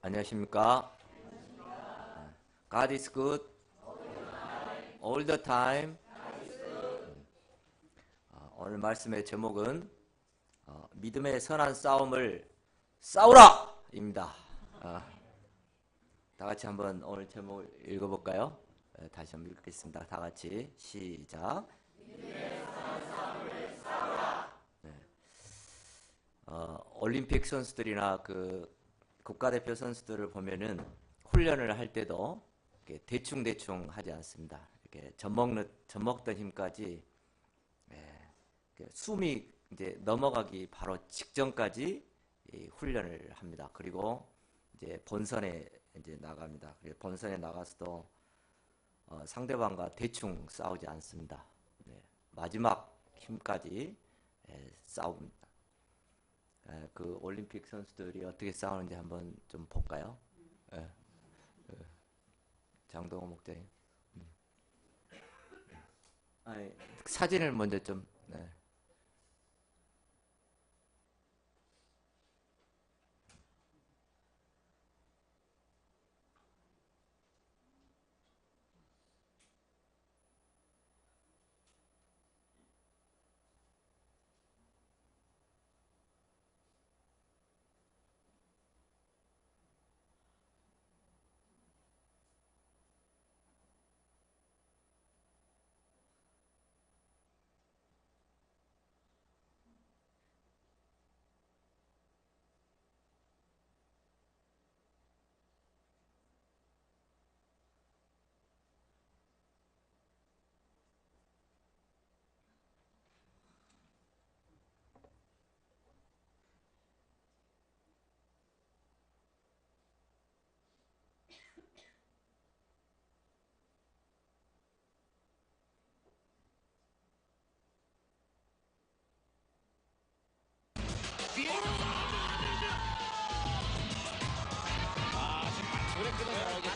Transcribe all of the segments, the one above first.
안녕하십니까? God is good all the time. 오늘 말씀의 제목은 믿음의 선한 싸움을 싸우라! 입니다. 다 같이 한번 오늘 제목을 읽어볼까요? 다시 한번 읽겠습니다. 다 같이 시작. 믿음의 선한 싸움을 싸우라! 올림픽 선수들이나 국가대표 선수들을 보면은 훈련을 할 때도 대충 하지 않습니다. 이렇게 젖먹던 힘까지 숨이 이제 넘어가기 바로 직전까지 훈련을 합니다. 그리고 이제 본선에 이제 나갑니다. 본선에 나가서도 상대방과 대충 싸우지 않습니다. 마지막 힘까지 싸웁니다. 그 올림픽 선수들이 어떻게 싸우는지 한번 좀 볼까요? 장동호 목장님. 사진을 먼저 좀.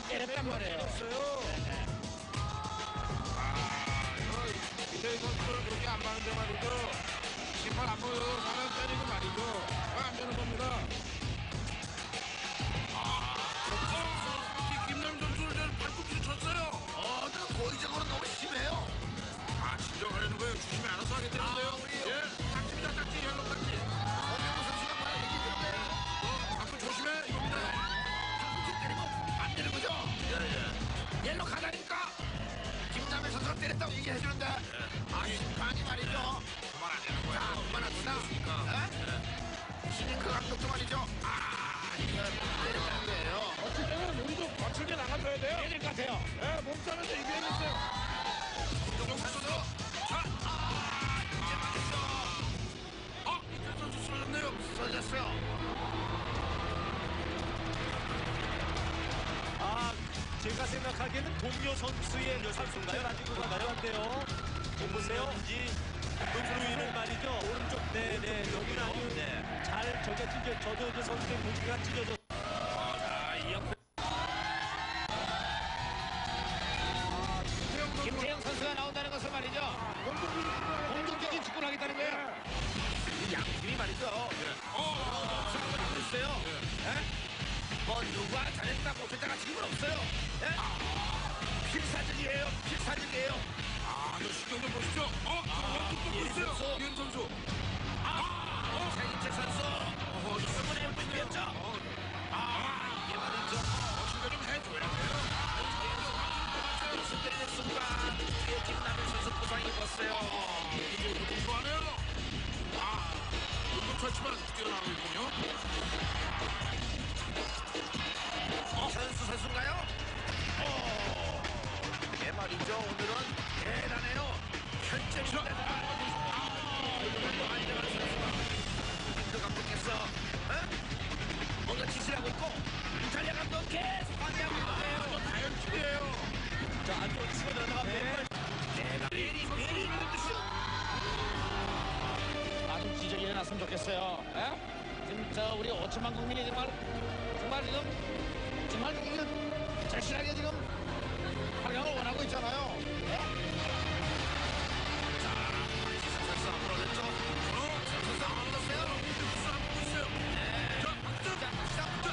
때렸단 말이에요. 이태희 선수를 그렇게 안 맞는데 말이죠. 심판 안 보여도 사람 때리고 말이죠. 안 되는 겁니다. 김남 선수를 발꿈치 쳤어요. 고의적으로 너무 심해요. 진정하려는 거예요. 주심이 알아서 하겠다는데요. 딱지입니다. 딱지, 옐로 딱지. 서명호 선수가 말한 얘기 들었네. 앞으로 조심해. 이겁니다. 발꿈치 때리면 안 되는 거죠? 옐로 가다니까. 김남일 선수가 때렸다고 얘기해주는데 심판이 말이죠. 그만 안 되는 거예요. 그만합시다. 신인크 감독도 말이죠. 이거 때렸다는 거예요. 어쩔 때는 우리도 거칠게 나가줘야 돼요. 해야 될 것 같아요. 몸싸움에서 이겨야겠어요. 김동영 선수도 이제 맞았어. 이태 선수 쓰러졌네요. 써졌어요. 제가 생각하기에는 동료 선수의 선수인가요? 가지고 가져왔대요. 보세요인지 루이는 말이죠. 오른쪽 여기는 아주 잘 저도 선수의 무기가 찢어져. 이 옆에 김태형 선수가 나온다는 것은 말이죠. 공격적인 축구를 하겠다는 거예요. 이 양팀이 말이죠. 싸움을 하고 있어요. 뭐 누가 잘했다 못했다가 지금은 없어요. 필사적이에요. 저 신경 좀 보십시오. 또 있어요. 이현 선수. 최인채 선수. 이번에 MVP 였죠. 이게 말이죠. 신경 좀 해줘야 무슨 때리는 순간 뒤에 김남일 선수 부상 입었어요. 돼요. 이제 좋아하네요. 운동 철치만 뛰어나오고 있군요. 선수 선수인가요? 이게 말이죠. 오늘은 대단해요. 혈전입니다. 안정환 선수가 김도 감독께서 뭔가 짓을 하고 있고 이탈리아 감독 계속 관여하고 있는데요. 다연출이에요. 자, 안쪽으로 치고 들어갑니다. 메리 아주 기적이 일어났으면 좋겠어요. 지금 우리 5천만 국민이 정말 이거 절실하게 지금 활약을 원하고 있잖아요. 자, 선수 앞으로 냈죠. 선수 앞으로 넣었어요. 싸움하고 있어요. 자, 박수. 자, 시작.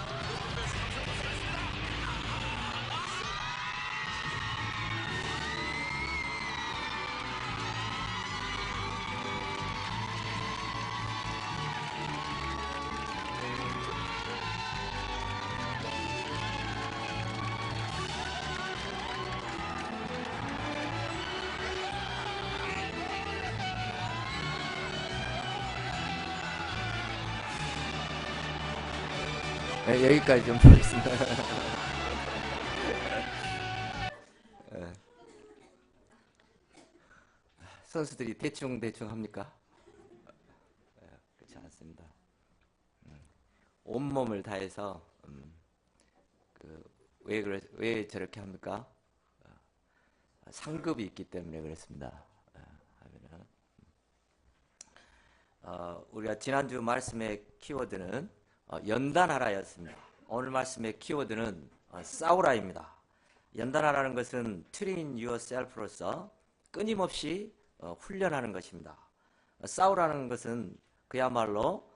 여기까지 좀 보겠습니다. 예. 선수들이 대충 합니까? 그렇지 않습니다. 온몸을 다해서 왜 저렇게 합니까? 상급이 있기 때문에 그렇습니다. 우리가 지난주 말씀의 키워드는 연단하라였습니다. 오늘 말씀의 키워드는 싸우라입니다. 연단하라는 것은 train yourself로서 끊임없이 훈련하는 것입니다. 싸우라는 것은 그야말로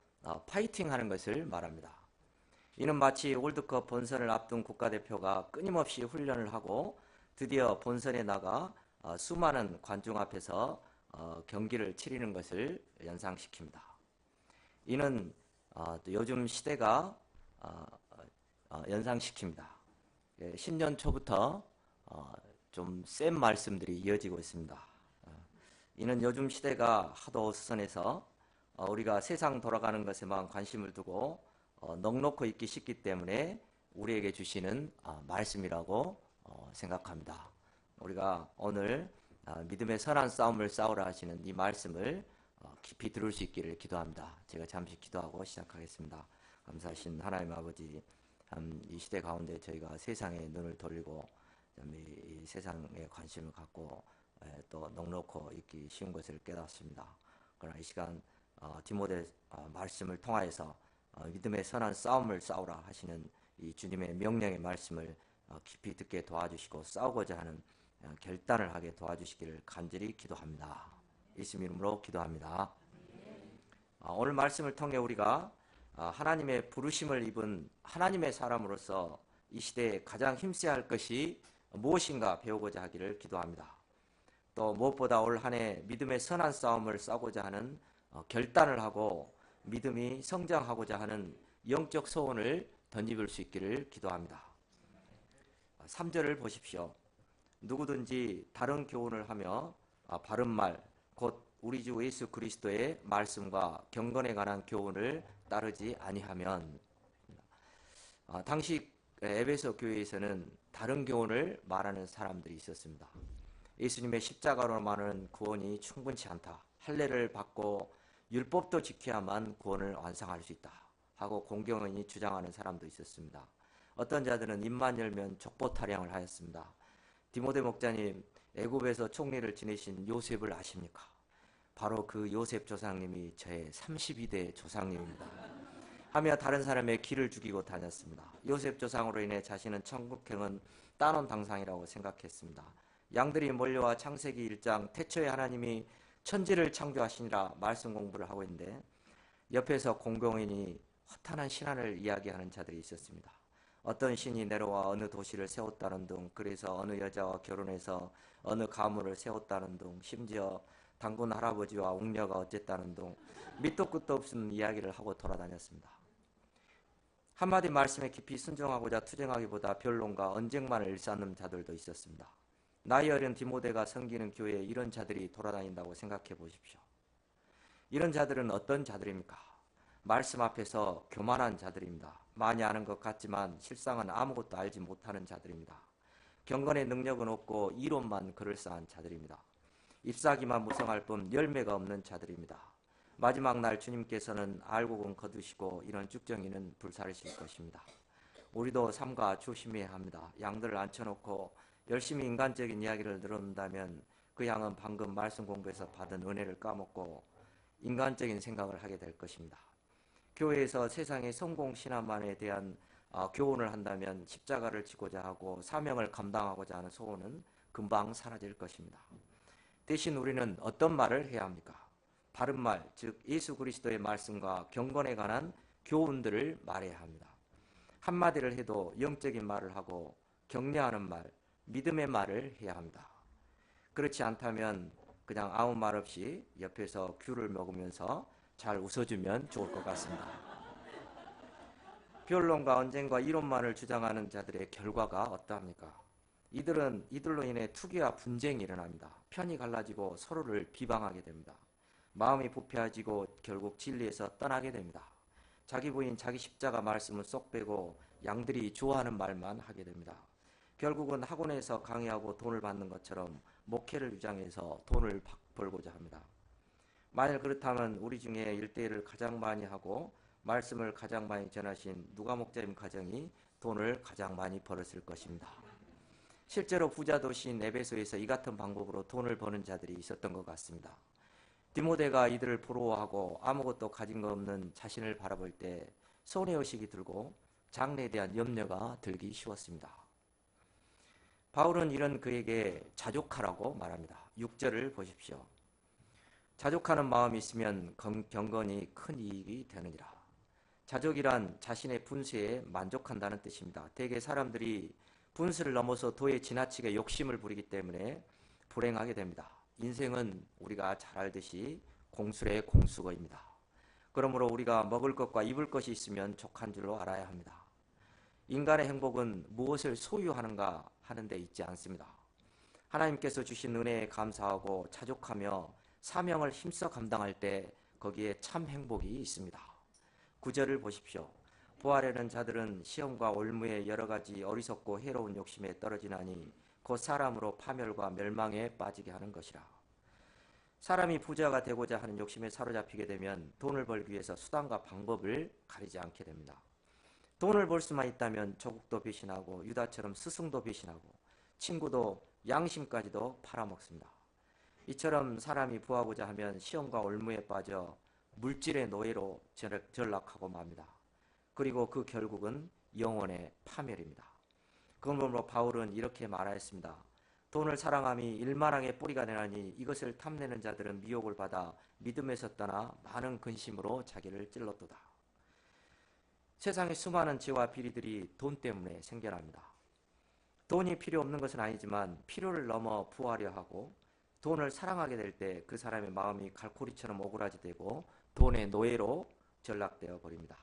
파이팅하는 것을 말합니다. 이는 마치 월드컵 본선을 앞둔 국가대표가 끊임없이 훈련을 하고 드디어 본선에 나가 수많은 관중 앞에서 경기를 치르는 것을 연상시킵니다. 이는 또 요즘 시대가 연상시킵니다. 10년 초부터 좀 센 말씀들이 이어지고 있습니다. 이는 요즘 시대가 하도 어수선해서 우리가 세상 돌아가는 것에만 관심을 두고 넉놓고 있기 쉽기 때문에 우리에게 주시는 말씀이라고 생각합니다. 우리가 오늘 믿음의 선한 싸움을 싸우라 하시는 이 말씀을 깊이 들을 수 있기를 기도합니다. 제가 잠시 기도하고 시작하겠습니다. 감사하신 하나님 아버지, 이 시대 가운데 저희가 세상에 눈을 돌리고 이 세상에 관심을 갖고 또 넉넉히 있기 쉬운 것을 깨닫습니다. 그러나 이 시간 디모데 말씀을 통하여서 믿음의 선한 싸움을 싸우라 하시는 이 주님의 명령의 말씀을 깊이 듣게 도와주시고 싸우고자 하는 결단을 하게 도와주시기를 간절히 기도합니다. 예수님 이름으로 기도합니다. 오늘 말씀을 통해 우리가 하나님의 부르심을 입은 하나님의 사람으로서 이 시대에 가장 힘써야 할 것이 무엇인가 배우고자 하기를 기도합니다. 또 무엇보다 올 한 해 믿음의 선한 싸움을 싸우고자 하는 결단을 하고 믿음이 성장하고자 하는 영적 소원을 던집을 수 있기를 기도합니다. 3절을 보십시오. 누구든지 다른 교훈을 하며 바른 말, 곧 우리 주 예수 그리스도의 말씀과 경건에 관한 교훈을 따르지 아니하면, 당시 에베소 교회에서는 다른 교훈을 말하는 사람들이 있었습니다. 예수님의 십자가로만은 구원이 충분치 않다. 할례를 받고 율법도 지켜야만 구원을 완성할 수 있다 하고 공경원이 주장하는 사람도 있었습니다. 어떤 자들은 입만 열면 족보타령을 하였습니다. 디모데 목자님, 애굽에서 총리를 지내신 요셉을 아십니까? 바로 그 요셉 조상님이 저의 32대 조상님입니다 하며 다른 사람의 기를 죽이고 다녔습니다. 요셉 조상으로 인해 자신은 천국행은 따놓은 당상이라고 생각했습니다. 양들이 몰려와 창세기 1장 태초에 하나님이 천지를 창조하시니라 말씀 공부를 하고 있는데 옆에서 공경원이 허탄한 신앙을 이야기하는 자들이 있었습니다. 어떤 신이 내려와 어느 도시를 세웠다는 등, 그래서 어느 여자와 결혼해서 어느 가문을 세웠다는 등, 심지어 단군 할아버지와 옥녀가 어쨌다는 등 밑도 끝도 없는 이야기를 하고 돌아다녔습니다. 한마디 말씀에 깊이 순종하고자 투쟁하기보다 변론과 언쟁만을 일삼는 자들도 있었습니다. 나이 어린 디모데가 섬기는 교회에 이런 자들이 돌아다닌다고 생각해 보십시오. 이런 자들은 어떤 자들입니까? 말씀 앞에서 교만한 자들입니다. 많이 아는 것 같지만 실상은 아무것도 알지 못하는 자들입니다. 경건의 능력은 없고 이론만 그럴싸한 자들입니다. 잎사귀만 무성할 뿐 열매가 없는 자들입니다. 마지막 날 주님께서는 알곡은 거두시고 이런 쭉정이는 불사르실 것입니다. 우리도 삼가 조심해야 합니다. 양들을 앉혀놓고 열심히 인간적인 이야기를 들었다면 그 양은 방금 말씀 공부에서 받은 은혜를 까먹고 인간적인 생각을 하게 될 것입니다. 교회에서 세상의 성공 신앙만에 대한 교훈을 한다면 십자가를 지고자 하고 사명을 감당하고자 하는 소원은 금방 사라질 것입니다. 대신 우리는 어떤 말을 해야 합니까? 바른 말, 즉 예수 그리스도의 말씀과 경건에 관한 교훈들을 말해야 합니다. 한마디를 해도 영적인 말을 하고 격려하는 말, 믿음의 말을 해야 합니다. 그렇지 않다면 그냥 아무 말 없이 옆에서 귤을 먹으면서 잘 웃어주면 좋을 것 같습니다. 변론과 언쟁과 이론만을 주장하는 자들의 결과가 어떠합니까? 이들로 인해 투기와 분쟁이 일어납니다. 편이 갈라지고 서로를 비방하게 됩니다. 마음이 부패해지고 결국 진리에서 떠나게 됩니다. 자기 부인 자기 십자가 말씀은 쏙 빼고 양들이 좋아하는 말만 하게 됩니다. 결국은 학원에서 강의하고 돈을 받는 것처럼 목회를 주장해서 돈을 벌고자 합니다. 만일 그렇다면 우리 중에 일대일을 가장 많이 하고 말씀을 가장 많이 전하신 누가 목자님 가정이 돈을 가장 많이 벌었을 것입니다. 실제로 부자 도시인 에베소에서 이 같은 방법으로 돈을 버는 자들이 있었던 것 같습니다. 디모데가 이들을 부러워하고 아무것도 가진 거 없는 자신을 바라볼 때 손해의식이 들고 장래에 대한 염려가 들기 쉬웠습니다. 바울은 이런 그에게 자족하라고 말합니다. 6절을 보십시오. 자족하는 마음이 있으면 경건이 큰 이익이 되느니라. 자족이란 자신의 분수에 만족한다는 뜻입니다. 대개 사람들이 분수를 넘어서 도에 지나치게 욕심을 부리기 때문에 불행하게 됩니다. 인생은 우리가 잘 알듯이 공술의 공수거입니다. 그러므로 우리가 먹을 것과 입을 것이 있으면 족한 줄로 알아야 합니다. 인간의 행복은 무엇을 소유하는가 하는 데 있지 않습니다. 하나님께서 주신 은혜에 감사하고 자족하며 사명을 힘써 감당할 때 거기에 참 행복이 있습니다. 9절을 보십시오. 부활하는 자들은 시험과 올무의 여러 가지 어리석고 해로운 욕심에 떨어지나니 곧 사람으로 파멸과 멸망에 빠지게 하는 것이라. 사람이 부자가 되고자 하는 욕심에 사로잡히게 되면 돈을 벌기 위해서 수단과 방법을 가리지 않게 됩니다. 돈을 벌 수만 있다면 조국도 배신하고 유다처럼 스승도 배신하고 친구도 양심까지도 팔아먹습니다. 이처럼 사람이 부하고자 하면 시험과 올무에 빠져 물질의 노예로 전락하고 맙니다. 그리고 그 결국은 영혼의 파멸입니다. 그러므로 바울은 이렇게 말하였습니다. 돈을 사랑함이 일만항의 뿌리가 되나니 이것을 탐내는 자들은 미혹을 받아 믿음에서 떠나 많은 근심으로 자기를 찔렀도다. 세상의 수많은 죄와 비리들이 돈 때문에 생겨납니다. 돈이 필요 없는 것은 아니지만 필요를 넘어 부하려 하고 돈을 사랑하게 될 때 그 사람의 마음이 갈고리처럼 오그라지되고 돈의 노예로 전락되어 버립니다.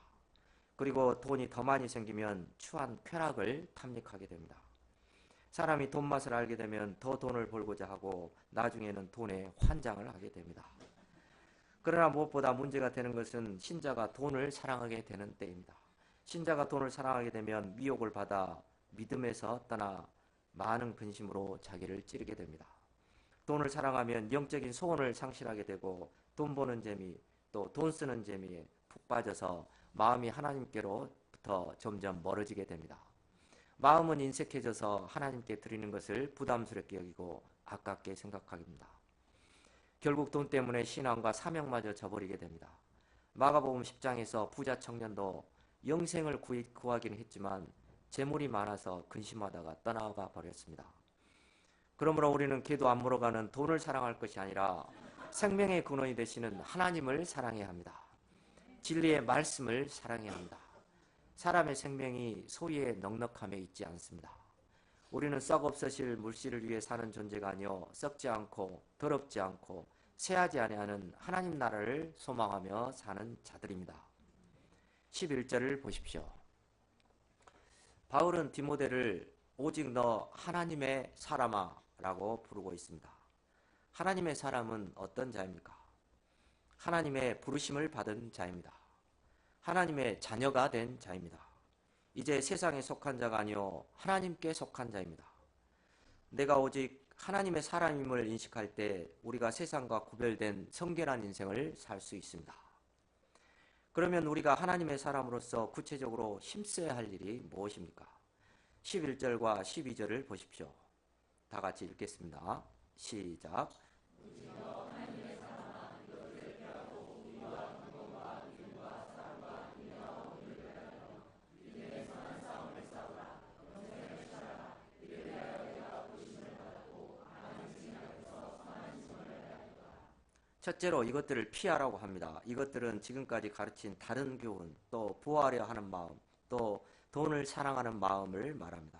그리고 돈이 더 많이 생기면 추한 쾌락을 탐닉하게 됩니다. 사람이 돈 맛을 알게 되면 더 돈을 벌고자 하고 나중에는 돈에 환장을 하게 됩니다. 그러나 무엇보다 문제가 되는 것은 신자가 돈을 사랑하게 되는 때입니다. 신자가 돈을 사랑하게 되면 미혹을 받아 믿음에서 떠나 많은 근심으로 자기를 찌르게 됩니다. 돈을 사랑하면 영적인 소원을 상실하게 되고 돈 버는 재미 또 돈 쓰는 재미에 푹 빠져서 마음이 하나님께로부터 점점 멀어지게 됩니다. 마음은 인색해져서 하나님께 드리는 것을 부담스럽게 여기고 아깝게 생각하게 됩니다. 결국 돈 때문에 신앙과 사명마저 저버리게 됩니다. 마가복음 10장에서 부자 청년도 영생을 구하기는 했지만 재물이 많아서 근심하다가 떠나가 버렸습니다. 그러므로 우리는 개도 안 물어가는 돈을 사랑할 것이 아니라 생명의 근원이 되시는 하나님을 사랑해야 합니다. 진리의 말씀을 사랑해야 합니다. 사람의 생명이 소유의 넉넉함에 있지 않습니다. 우리는 썩 없어질 물질을 위해 사는 존재가 아니요 썩지 않고 더럽지 않고 쇠하지 아니하는 하나님 나라를 소망하며 사는 자들입니다. 11절을 보십시오. 바울은 디모데를 오직 너 하나님의 사람아 라고 부르고 있습니다. 하나님의 사람은 어떤 자입니까? 하나님의 부르심을 받은 자입니다. 하나님의 자녀가 된 자입니다. 이제 세상에 속한 자가 아니요 하나님께 속한 자입니다. 내가 오직 하나님의 사람임을 인식할 때 우리가 세상과 구별된 성결한 인생을 살 수 있습니다. 그러면 우리가 하나님의 사람으로서 구체적으로 힘써야 할 일이 무엇입니까? 11절과 12절을 보십시오. 다 같이 읽겠습니다. 시작. 첫째로 이것들을 피하라고 합니다. 이것들은 지금까지 가르친 다른 교훈, 또 부하려 하는 마음, 또 돈을 사랑하는 마음을 말합니다.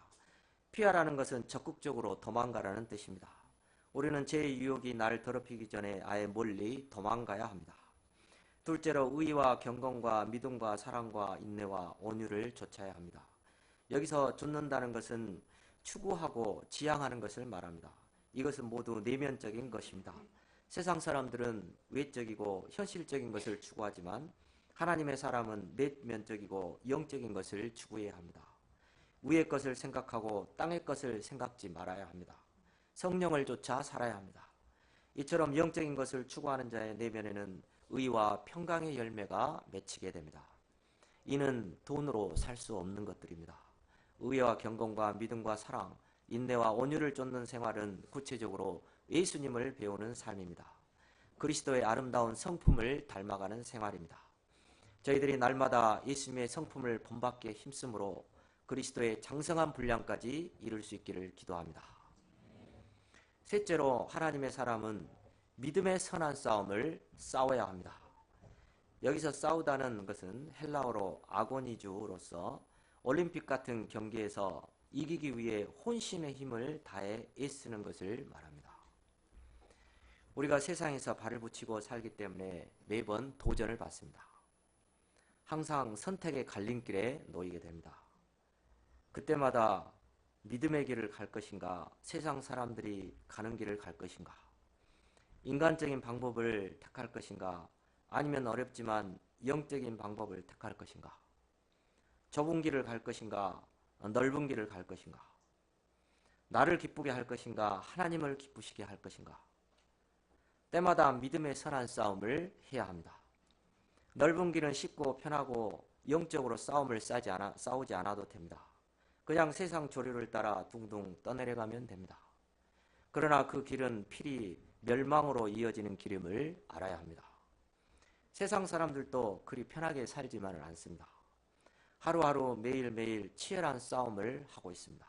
피하라는 것은 적극적으로 도망가라는 뜻입니다. 우리는 죄의 유혹이 나를 더럽히기 전에 아예 멀리 도망가야 합니다. 둘째로 의와 경건과 믿음과 사랑과 인내와 온유를 좇아야 합니다. 여기서 좇는다는 것은 추구하고 지향하는 것을 말합니다. 이것은 모두 내면적인 것입니다. 세상 사람들은 외적이고 현실적인 것을 추구하지만 하나님의 사람은 내면적이고 영적인 것을 추구해야 합니다. 위의 것을 생각하고 땅의 것을 생각지 말아야 합니다. 성령을 쫓아 살아야 합니다. 이처럼 영적인 것을 추구하는 자의 내면에는 의와 평강의 열매가 맺히게 됩니다. 이는 돈으로 살 수 없는 것들입니다. 의와 경건과 믿음과 사랑, 인내와 온유를 쫓는 생활은 구체적으로 예수님을 배우는 삶입니다. 그리스도의 아름다운 성품을 닮아가는 생활입니다. 저희들이 날마다 예수님의 성품을 본받기에 힘쓰므로 그리스도의 장성한 분량까지 이룰 수 있기를 기도합니다. 셋째로 하나님의 사람은 믿음의 선한 싸움을 싸워야 합니다. 여기서 싸우다는 것은 헬라어로 아고니주로서 올림픽 같은 경기에서 이기기 위해 혼신의 힘을 다해 애쓰는 것을 말합니다. 우리가 세상에서 발을 붙이고 살기 때문에 매번 도전을 받습니다. 항상 선택의 갈림길에 놓이게 됩니다. 그때마다 믿음의 길을 갈 것인가, 세상 사람들이 가는 길을 갈 것인가, 인간적인 방법을 택할 것인가, 아니면 어렵지만 영적인 방법을 택할 것인가, 좁은 길을 갈 것인가, 넓은 길을 갈 것인가, 나를 기쁘게 할 것인가, 하나님을 기쁘시게 할 것인가. 때마다 믿음의 선한 싸움을 해야 합니다. 넓은 길은 쉽고 편하고 영적으로 싸우지 않아도 됩니다. 그냥 세상 조류를 따라 둥둥 떠내려가면 됩니다. 그러나 그 길은 필히 멸망으로 이어지는 길임을 알아야 합니다. 세상 사람들도 그리 편하게 살지만은 않습니다. 하루하루 매일매일 치열한 싸움을 하고 있습니다.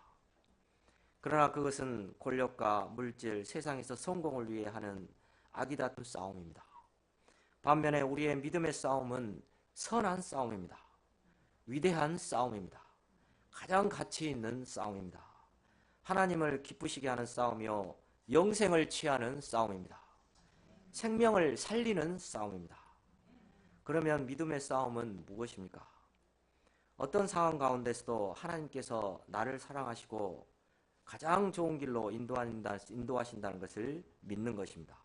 그러나 그것은 권력과 물질, 세상에서 성공을 위해 하는 아기다툼 싸움입니다. 반면에 우리의 믿음의 싸움은 선한 싸움입니다. 위대한 싸움입니다. 가장 가치 있는 싸움입니다. 하나님을 기쁘시게 하는 싸움이요, 영생을 취하는 싸움입니다. 생명을 살리는 싸움입니다. 그러면 믿음의 싸움은 무엇입니까? 어떤 상황 가운데서도 하나님께서 나를 사랑하시고 가장 좋은 길로 인도하신다는 것을 믿는 것입니다.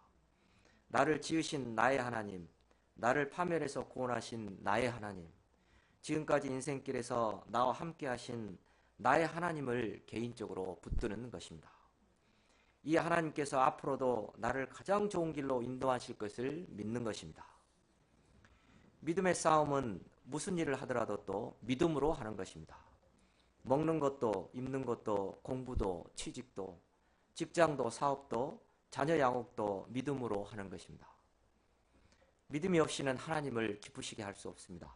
나를 지으신 나의 하나님, 나를 파멸해서 구원하신 나의 하나님, 지금까지 인생길에서 나와 함께 하신 나의 하나님을 개인적으로 붙드는 것입니다. 이 하나님께서 앞으로도 나를 가장 좋은 길로 인도하실 것을 믿는 것입니다. 믿음의 싸움은 무슨 일을 하더라도 또 믿음으로 하는 것입니다. 먹는 것도, 입는 것도, 공부도, 취직도, 직장도, 사업도, 자녀 양육도 믿음으로 하는 것입니다. 믿음이 없이는 하나님을 기쁘시게 할 수 없습니다.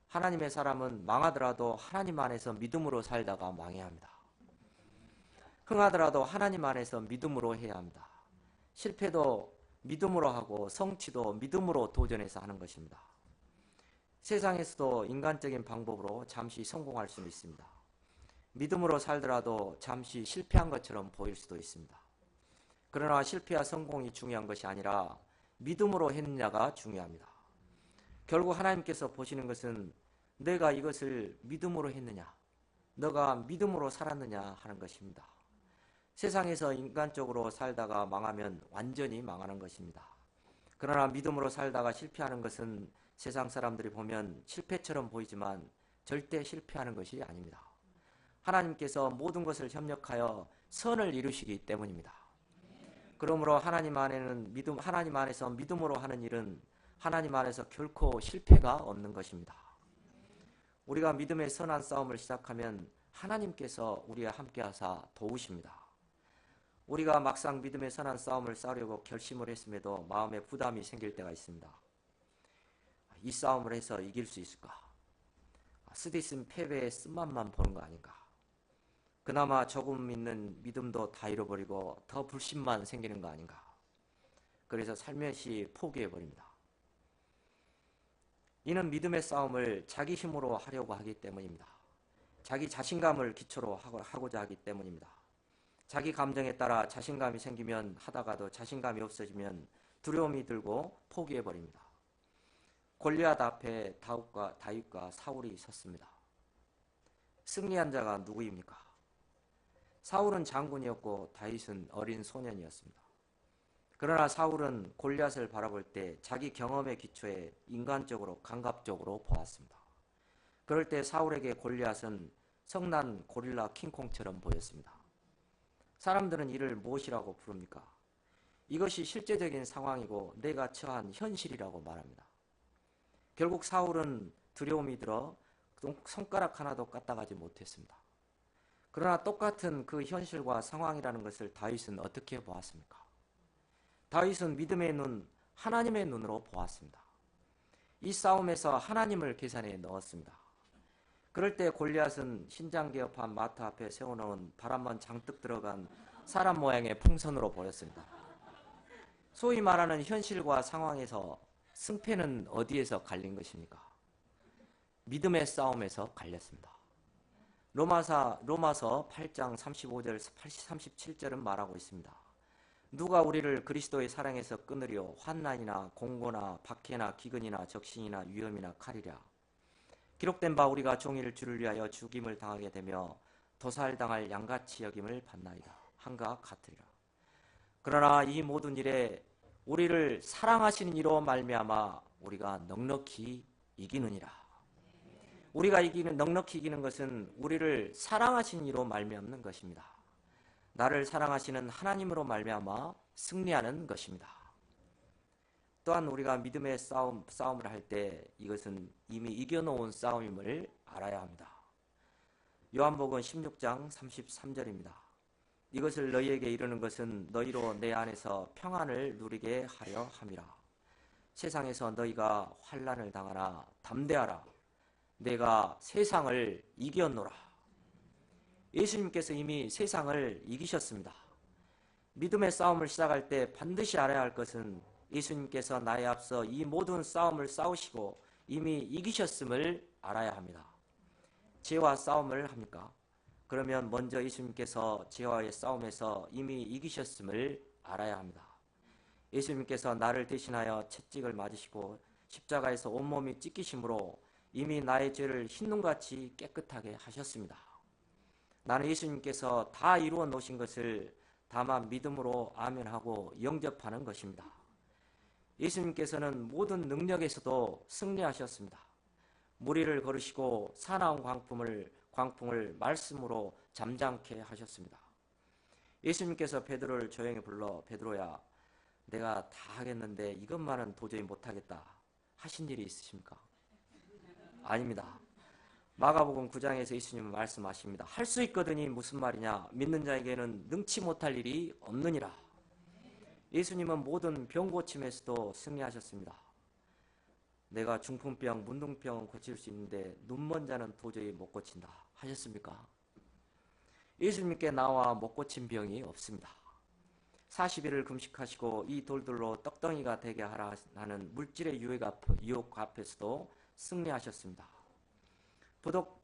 하나님의 사람은 망하더라도 하나님 안에서 믿음으로 살다가 망해야 합니다. 흥하더라도 하나님 안에서 믿음으로 해야 합니다. 실패도 믿음으로 하고 성취도 믿음으로 도전해서 하는 것입니다. 세상에서도 인간적인 방법으로 잠시 성공할 수는 있습니다. 믿음으로 살더라도 잠시 실패한 것처럼 보일 수도 있습니다. 그러나 실패와 성공이 중요한 것이 아니라 믿음으로 했느냐가 중요합니다. 결국 하나님께서 보시는 것은 내가 이것을 믿음으로 했느냐, 너가 믿음으로 살았느냐 하는 것입니다. 세상에서 인간적으로 살다가 망하면 완전히 망하는 것입니다. 그러나 믿음으로 살다가 실패하는 것은 세상 사람들이 보면 실패처럼 보이지만 절대 실패하는 것이 아닙니다. 하나님께서 모든 것을 협력하여 선을 이루시기 때문입니다. 그러므로 하나님 안에서 믿음으로 하는 일은 하나님 안에서 결코 실패가 없는 것입니다. 우리가 믿음의 선한 싸움을 시작하면 하나님께서 우리와 함께 하사 도우십니다. 우리가 막상 믿음의 선한 싸움을 싸우려고 결심을 했음에도 마음에 부담이 생길 때가 있습니다. 이 싸움을 해서 이길 수 있을까? 쓰디 있으면 패배의 쓴맛만 보는 거 아닌가? 그나마 조금 있는 믿음도 다 잃어버리고 더 불신만 생기는 거 아닌가? 그래서 살며시 포기해버립니다. 이는 믿음의 싸움을 자기 힘으로 하려고 하기 때문입니다. 자기 자신감을 기초로 하고자 하기 때문입니다. 자기 감정에 따라 자신감이 생기면 하다가도 자신감이 없어지면 두려움이 들고 포기해버립니다. 골리앗 앞에 다윗과 사울이 섰습니다. 승리한 자가 누구입니까? 사울은 장군이었고 다윗은 어린 소년이었습니다. 그러나 사울은 골리앗을 바라볼 때 자기 경험의 기초에 인간적으로 감각적으로 보았습니다. 그럴 때 사울에게 골리앗은 성난 고릴라 킹콩처럼 보였습니다. 사람들은 이를 무엇이라고 부릅니까? 이것이 실제적인 상황이고 내가 처한 현실이라고 말합니다. 결국 사울은 두려움이 들어 손가락 하나도 까딱하지 못했습니다. 그러나 똑같은 그 현실과 상황이라는 것을 다윗은 어떻게 보았습니까? 다윗은 믿음의 눈, 하나님의 눈으로 보았습니다. 이 싸움에서 하나님을 계산에 넣었습니다. 그럴 때 골리앗은 신장개업한 마트 앞에 세워놓은 바람만 장뜩 들어간 사람 모양의 풍선으로 보였습니다. 소위 말하는 현실과 상황에서 승패는 어디에서 갈린 것입니까? 믿음의 싸움에서 갈렸습니다. 로마서 8장 35절 37절은 말하고 있습니다. 누가 우리를 그리스도의 사랑에서 끊으려 환난이나 공고나 박해나 기근이나 적신이나 위험이나 칼이랴. 기록된 바 우리가 종일 주를 위하여 죽임을 당하게 되며 도살당할 양같이 여김을 받나이다. 한가 같으리라. 그러나 이 모든 일에 우리를 사랑하시는 이로 말미암아 우리가 넉넉히 이기느니라. 우리가 넉넉히 이기는 것은 우리를 사랑하시는 이로 말미암는 것입니다. 나를 사랑하시는 하나님으로 말미암아 승리하는 것입니다. 또한 우리가 믿음의 싸움을 할 때 이것은 이미 이겨놓은 싸움임을 알아야 합니다. 요한복음 16장 33절입니다. 이것을 너희에게 이르는 것은 너희로 내 안에서 평안을 누리게 하려 함이라. 세상에서 너희가 환난을 당하나 담대하라. 내가 세상을 이겼노라. 예수님께서 이미 세상을 이기셨습니다. 믿음의 싸움을 시작할 때 반드시 알아야 할 것은 예수님께서 나에 앞서 이 모든 싸움을 싸우시고 이미 이기셨음을 알아야 합니다. 죄와 싸움을 합니까? 그러면 먼저 예수님께서 죄와의 싸움에서 이미 이기셨음을 알아야 합니다. 예수님께서 나를 대신하여 채찍을 맞으시고 십자가에서 온몸이 찢기심으로 이미 나의 죄를 흰눈같이 깨끗하게 하셨습니다. 나는 예수님께서 다 이루어 놓으신 것을 다만 믿음으로 아멘하고 영접하는 것입니다. 예수님께서는 모든 능력에서도 승리하셨습니다. 무리를 걸으시고 사나운 광풍을 말씀으로 잠잠케 하셨습니다. 예수님께서 베드로를 조용히 불러 베드로야, 내가 다 하겠는데 이것만은 도저히 못하겠다 하신 일이 있으십니까? 아닙니다. 마가복음 9장에서 예수님은 말씀하십니다. 할 수 있거든이 무슨 말이냐? 믿는 자에게는 능치 못할 일이 없느니라. 예수님은 모든 병 고침에서도 승리하셨습니다. 내가 중풍병, 문둥병 고칠 수 있는데 눈먼 자는 도저히 못 고친다 하셨습니까? 예수님께 나와 못 고친 병이 없습니다. 40일을 금식하시고 이 돌들로 떡덩이가 되게 하라 하는 물질의 유혹 앞에서도 승리하셨습니다.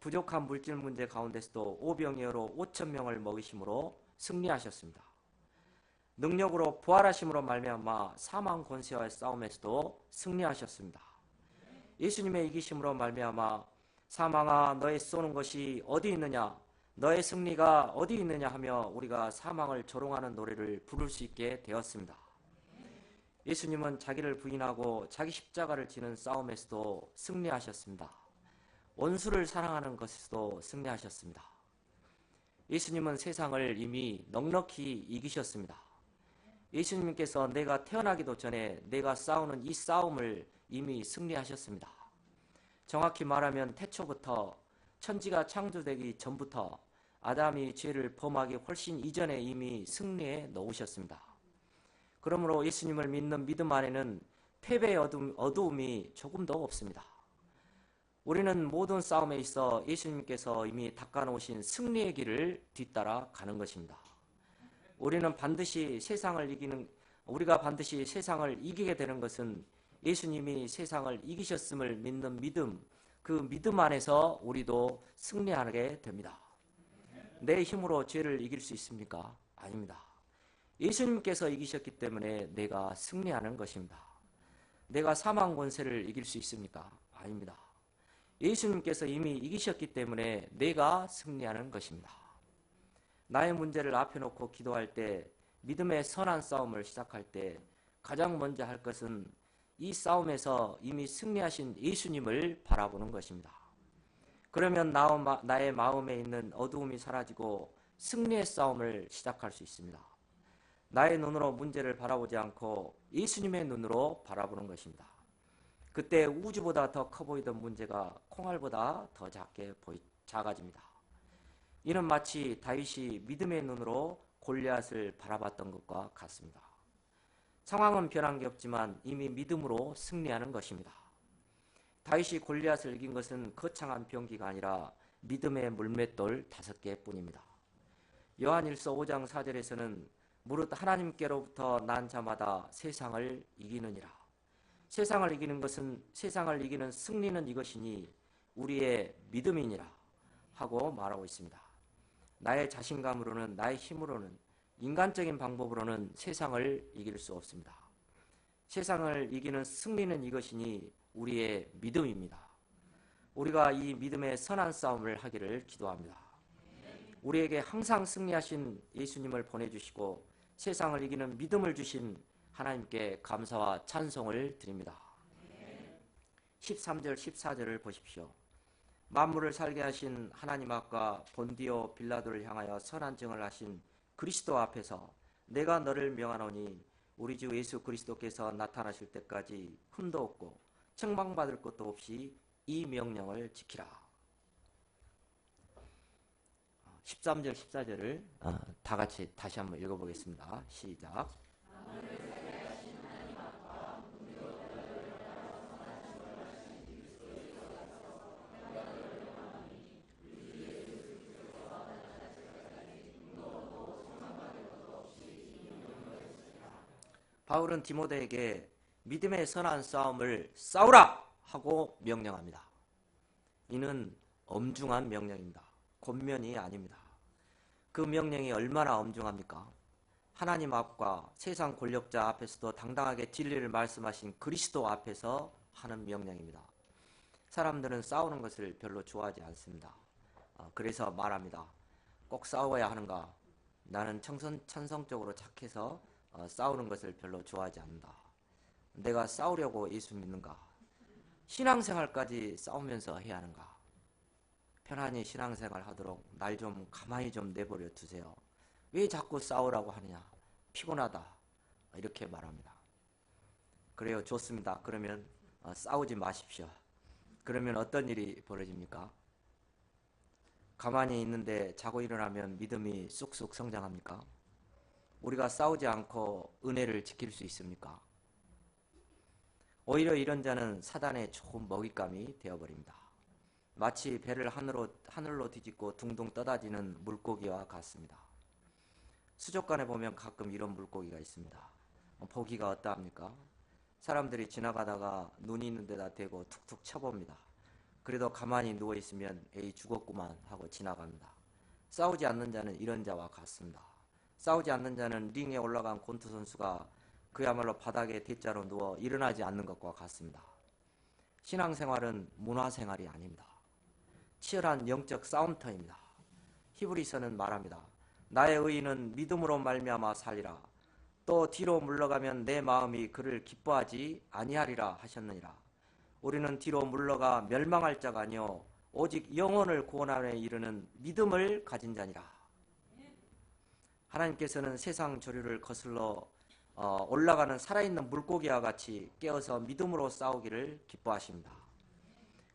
부족한 물질 문제 가운데서도 오병이어로 5,000명을 먹이심으로 승리하셨습니다. 능력으로 부활하심으로 말미암아 사망 권세와의 싸움에서도 승리하셨습니다. 예수님의 이기심으로 말미암아 사망아 너의 쏘는 것이 어디 있느냐, 너의 승리가 어디 있느냐 하며 우리가 사망을 조롱하는 노래를 부를 수 있게 되었습니다. 예수님은 자기를 부인하고 자기 십자가를 지는 싸움에서도 승리하셨습니다. 원수를 사랑하는 것에서도 승리하셨습니다. 예수님은 세상을 이미 넉넉히 이기셨습니다. 예수님께서 내가 태어나기도 전에 내가 싸우는 이 싸움을 이미 승리하셨습니다. 정확히 말하면 태초부터 천지가 창조되기 전부터 아담이 죄를 범하기 훨씬 이전에 이미 승리해 놓으셨습니다. 그러므로 예수님을 믿는 믿음 안에는 패배의 어두움이 조금도 없습니다. 우리는 모든 싸움에 있어 예수님께서 이미 닦아놓으신 승리의 길을 뒤따라 가는 것입니다. 우리가 반드시 세상을 이기게 되는 것은 예수님이 세상을 이기셨음을 믿는 믿음, 그 믿음 안에서 우리도 승리하게 됩니다. 내 힘으로 죄를 이길 수 있습니까? 아닙니다. 예수님께서 이기셨기 때문에 내가 승리하는 것입니다. 내가 사망 권세를 이길 수 있습니까? 아닙니다. 예수님께서 이미 이기셨기 때문에 내가 승리하는 것입니다. 나의 문제를 앞에 놓고 기도할 때 믿음의 선한 싸움을 시작할 때 가장 먼저 할 것은 이 싸움에서 이미 승리하신 예수님을 바라보는 것입니다. 그러면 나의 마음에 있는 어두움이 사라지고 승리의 싸움을 시작할 수 있습니다. 나의 눈으로 문제를 바라보지 않고 예수님의 눈으로 바라보는 것입니다. 그때 우주보다 더 커 보이던 문제가 콩알보다 더 작아집니다. 이는 마치 다윗이 믿음의 눈으로 골리앗을 바라봤던 것과 같습니다. 상황은 변한 게 없지만 이미 믿음으로 승리하는 것입니다. 다윗이 골리앗을 이긴 것은 거창한 병기가 아니라 믿음의 물맷돌 5개뿐입니다. 요한일서 5장 4절에서는 무릇 하나님께로부터 난 자마다 세상을 이기느니라. 세상을 이기는 승리는 이것이니 우리의 믿음이니라 하고 말하고 있습니다. 나의 자신감으로는, 나의 힘으로는, 인간적인 방법으로는 세상을 이길 수 없습니다. 세상을 이기는 승리는 이것이니 우리의 믿음입니다. 우리가 이 믿음의 선한 싸움을 하기를 기도합니다. 우리에게 항상 승리하신 예수님을 보내주시고 세상을 이기는 믿음을 주신 하나님께 감사와 찬송을 드립니다. 13절 14절을 보십시오. 만물을 살게 하신 하나님 앞과 본디오 빌라도를 향하여 선한 증을 하신 그리스도 앞에서 내가 너를 명하노니 우리 주 예수 그리스도께서 나타나실 때까지 흠도 없고 책망받을 것도 없이 이 명령을 지키라. 13절 14절을 다 같이 다시 한번 읽어보겠습니다. 시작. 바울은 디모데에게 믿음의 선한 싸움을 싸우라 하고 명령합니다. 이는 엄중한 명령입니다. 권면이 아닙니다. 그 명령이 얼마나 엄중합니까? 하나님 앞과 세상 권력자 앞에서도 당당하게 진리를 말씀하신 그리스도 앞에서 하는 명령입니다. 사람들은 싸우는 것을 별로 좋아하지 않습니다. 그래서 말합니다. 꼭 싸워야 하는가? 나는 천성적으로 착해서 싸우는 것을 별로 좋아하지 않는다. 내가 싸우려고 예수 믿는가? 신앙생활까지 싸우면서 해야 하는가? 편안히 신앙생활 하도록 날 좀 가만히 좀 내버려 두세요. 왜 자꾸 싸우라고 하느냐? 피곤하다. 이렇게 말합니다. 그래요, 좋습니다. 그러면 싸우지 마십시오. 그러면 어떤 일이 벌어집니까? 가만히 있는데 자고 일어나면 믿음이 쑥쑥 성장합니까? 우리가 싸우지 않고 은혜를 지킬 수 있습니까? 오히려 이런 자는 사단의 좋은 먹잇감이 되어버립니다. 마치 배를 하늘로 뒤집고 둥둥 떠다니는 물고기와 같습니다. 수족관에 보면 가끔 이런 물고기가 있습니다. 보기가 어떠합니까? 사람들이 지나가다가 눈이 있는 데다 대고 툭툭 쳐봅니다. 그래도 가만히 누워있으면 에이 죽었구만 하고 지나갑니다. 싸우지 않는 자는 이런 자와 같습니다. 싸우지 않는 자는 링에 올라간 권투 선수가 그야말로 바닥에 대자로 누워 일어나지 않는 것과 같습니다. 신앙생활은 문화생활이 아닙니다. 치열한 영적 싸움터입니다. 히브리서는 말합니다. 나의 의인은 믿음으로 말미암아 살리라. 또 뒤로 물러가면 내 마음이 그를 기뻐하지 아니하리라 하셨느니라. 우리는 뒤로 물러가 멸망할 자가 아니요 오직 영혼을 구원함에 이르는 믿음을 가진 자니라. 하나님께서는 세상 조류를 거슬러 올라가는 살아있는 물고기와 같이 깨어서 믿음으로 싸우기를 기뻐하십니다.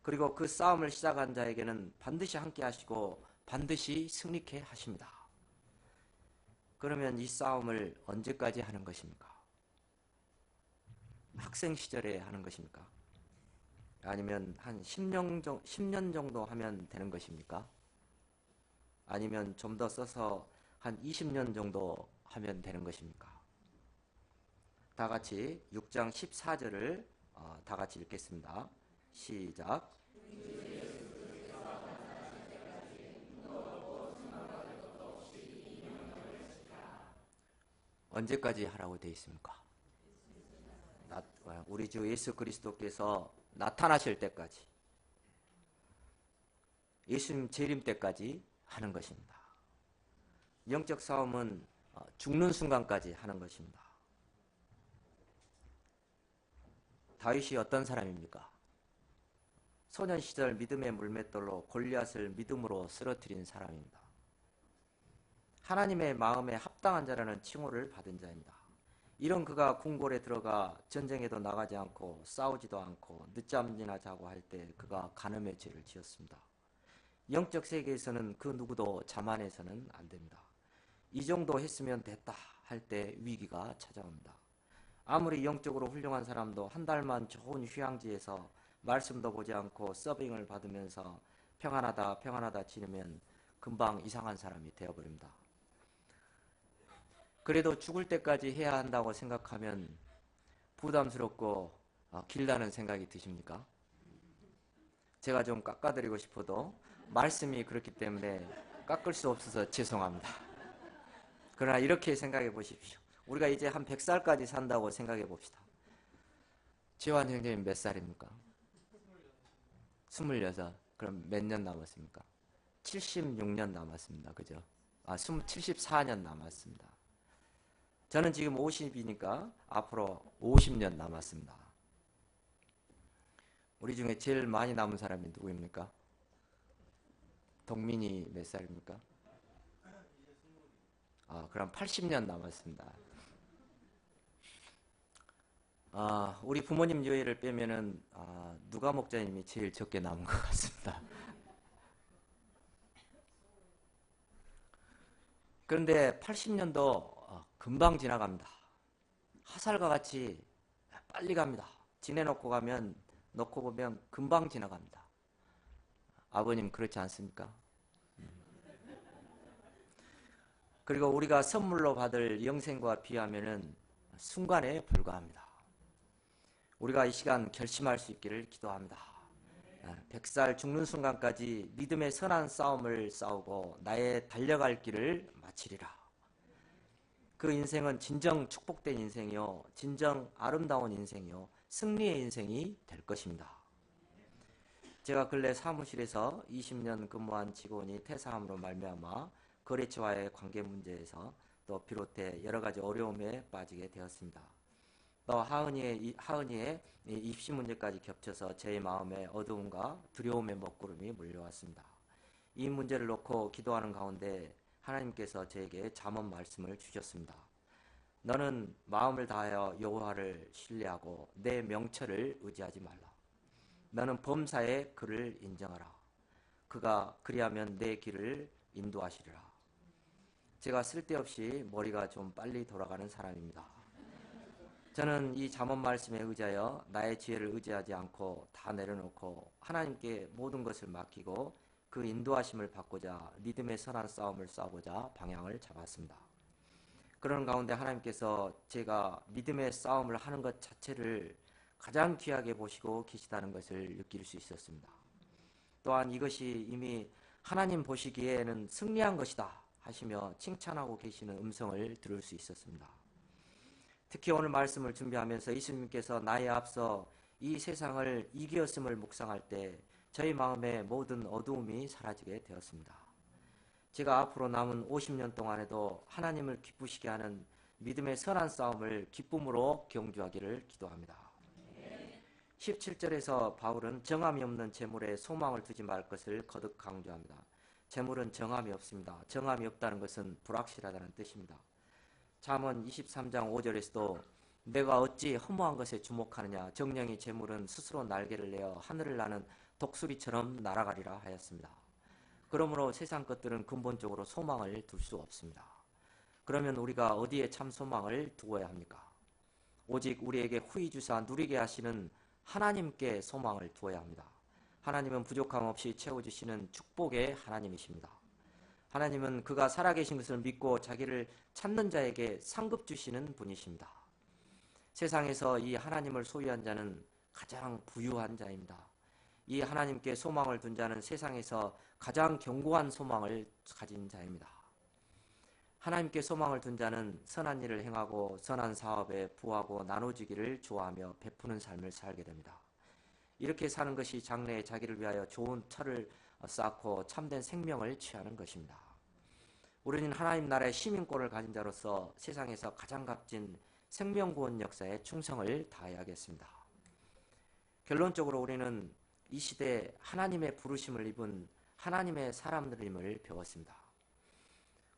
그리고 그 싸움을 시작한 자에게는 반드시 함께 하시고 반드시 승리케 하십니다. 그러면 이 싸움을 언제까지 하는 것입니까? 학생 시절에 하는 것입니까? 아니면 한 10년 정도 하면 되는 것입니까? 아니면 좀 더 써서 한 20년 정도 하면 되는 것입니까? 다 같이 6장 14절을 다 같이 읽겠습니다. 시작. 언제까지 하라고 되어 있습니까? 우리 주 예수 그리스도께서 나타나실 때까지, 예수님 재림 때까지 하는 것입니다. 영적 싸움은 죽는 순간까지 하는 것입니다. 다윗이 어떤 사람입니까? 소년 시절 믿음의 물맷돌로 골리앗을 믿음으로 쓰러뜨린 사람입니다. 하나님의 마음에 합당한 자라는 칭호를 받은 자입니다. 이런 그가 궁궐에 들어가 전쟁에도 나가지 않고 싸우지도 않고 늦잠이나 자고 할 때 그가 간음의 죄를 지었습니다. 영적 세계에서는 그 누구도 자만해서는 안 됩니다. 이 정도 했으면 됐다 할 때 위기가 찾아옵니다. 아무리 영적으로 훌륭한 사람도 한 달만 좋은 휴양지에서 말씀도 보지 않고 서빙을 받으면서 평안하다 평안하다 지내면 금방 이상한 사람이 되어버립니다. 그래도 죽을 때까지 해야 한다고 생각하면 부담스럽고 길다는 생각이 드십니까? 제가 좀 깎아드리고 싶어도 말씀이 그렇기 때문에 깎을 수 없어서 죄송합니다. 그러나 이렇게 생각해 보십시오. 우리가 이제 한 100살까지 산다고 생각해 봅시다. 지환 형제님 몇 살입니까? 26. 그럼 몇 년 남았습니까? 76년 남았습니다. 그죠? 74년 남았습니다. 저는 지금 50이니까 앞으로 50년 남았습니다. 우리 중에 제일 많이 남은 사람이 누구입니까? 동민이 몇 살입니까? 그럼 80년 남았습니다. 우리 부모님 여회를 빼면은 누가 목자님이 제일 적게 남은 것 같습니다. 그런데 80년도 금방 지나갑니다. 화살과 같이 빨리 갑니다. 지내놓고 보면 금방 지나갑니다. 아버님 그렇지 않습니까? 그리고 우리가 선물로 받을 영생과 비하면은 순간에 불과합니다. 우리가 이 시간 결심할 수 있기를 기도합니다. 100살 죽는 순간까지 믿음의 선한 싸움을 싸우고 나의 달려갈 길을 마치리라. 그 인생은 진정 축복된 인생이요, 진정 아름다운 인생이요, 승리의 인생이 될 것입니다. 제가 근래 사무실에서 20년 근무한 직원이 퇴사함으로 말미암아 거래처와의 관계 문제에서 또 비롯해 여러 가지 어려움에 빠지게 되었습니다. 또 하은이의 입시 문제까지 겹쳐서 제 마음에 어두움과 두려움의 먹구름이 몰려왔습니다. 이 문제를 놓고 기도하는 가운데 하나님께서 저에게 잠언 말씀을 주셨습니다. 너는 마음을 다하여 여호와를 신뢰하고 내 명철을 의지하지 말라. 너는 범사의 그를 인정하라. 그가 그리하면 내 길을 인도하시리라. 제가 쓸데없이 머리가 좀 빨리 돌아가는 사람입니다. 저는 이 잠언 말씀에 의지하여 나의 지혜를 의지하지 않고 다 내려놓고 하나님께 모든 것을 맡기고 그 인도하심을 받고자 믿음의 선한 싸움을 싸우고자 방향을 잡았습니다. 그런 가운데 하나님께서 제가 믿음의 싸움을 하는 것 자체를 가장 귀하게 보시고 계시다는 것을 느낄 수 있었습니다. 또한 이것이 이미 하나님 보시기에는 승리한 것이다 하시며 칭찬하고 계시는 음성을 들을 수 있었습니다. 특히 오늘 말씀을 준비하면서 예수님께서 나에 앞서 이 세상을 이기었음을 묵상할 때 저희 마음의 모든 어두움이 사라지게 되었습니다. 제가 앞으로 남은 50년 동안에도 하나님을 기쁘시게 하는 믿음의 선한 싸움을 기쁨으로 경주하기를 기도합니다. 17절에서 바울은 정함이 없는 재물에 소망을 두지 말 것을 거듭 강조합니다. 재물은 정함이 없습니다. 정함이 없다는 것은 불확실하다는 뜻입니다. 잠언 23장 5절에서도 내가 어찌 허무한 것에 주목하느냐, 정령이 재물은 스스로 날개를 내어 하늘을 나는 독수리처럼 날아가리라 하였습니다. 그러므로 세상 것들은 근본적으로 소망을 둘 수 없습니다. 그러면 우리가 어디에 참 소망을 두어야 합니까? 오직 우리에게 후히 주사 누리게 하시는 하나님께 소망을 두어야 합니다. 하나님은 부족함 없이 채워주시는 축복의 하나님이십니다. 하나님은 그가 살아계신 것을 믿고 자기를 찾는 자에게 상급 주시는 분이십니다. 세상에서 이 하나님을 소유한 자는 가장 부유한 자입니다. 이 하나님께 소망을 둔 자는 세상에서 가장 견고한 소망을 가진 자입니다. 하나님께 소망을 둔 자는 선한 일을 행하고 선한 사업에 부하고 나눠주기를 좋아하며 베푸는 삶을 살게 됩니다. 이렇게 사는 것이 장래에 자기를 위하여 좋은 터를 쌓고 참된 생명을 취하는 것입니다. 우리는 하나님 나라의 시민권을 가진 자로서 세상에서 가장 값진 생명구원 역사에 충성을 다해야겠습니다. 결론적으로 우리는 이 시대에 하나님의 부르심을 입은 하나님의 사람들임을 배웠습니다.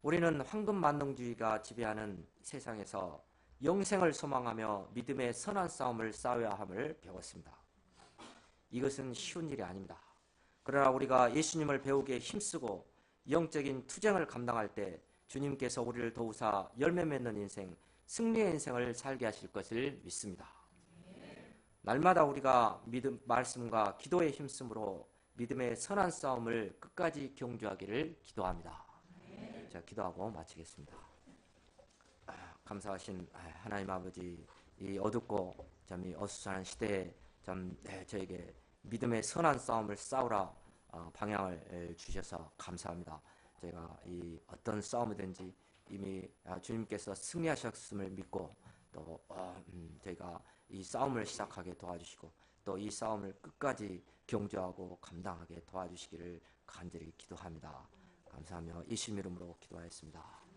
우리는 황금만능주의가 지배하는 세상에서 영생을 소망하며 믿음의 선한 싸움을 싸워야 함을 배웠습니다. 이것은 쉬운 일이 아닙니다. 그러나 우리가 예수님을 배우기에 힘쓰고 영적인 투쟁을 감당할 때 주님께서 우리를 도우사 열매 맺는 인생, 승리의 인생을 살게 하실 것을 믿습니다. 날마다 우리가 말씀과 기도의 힘쓰므로 믿음의 선한 싸움을 끝까지 경주하기를 기도합니다. 자, 기도하고 마치겠습니다. 감사하신 하나님 아버지, 이 어둡고 이 어수선한 시대에 저에게 믿음의 선한 싸움을 싸우라 방향을 주셔서 감사합니다. 제가 이 어떤 싸움이든지 이미 주님께서 승리하셨음을 믿고 또 저희가 이 싸움을 시작하게 도와주시고 또 이 싸움을 끝까지 경주하고 감당하게 도와주시기를 간절히 기도합니다. 감사하며 예수님 이름으로 기도하였습니다.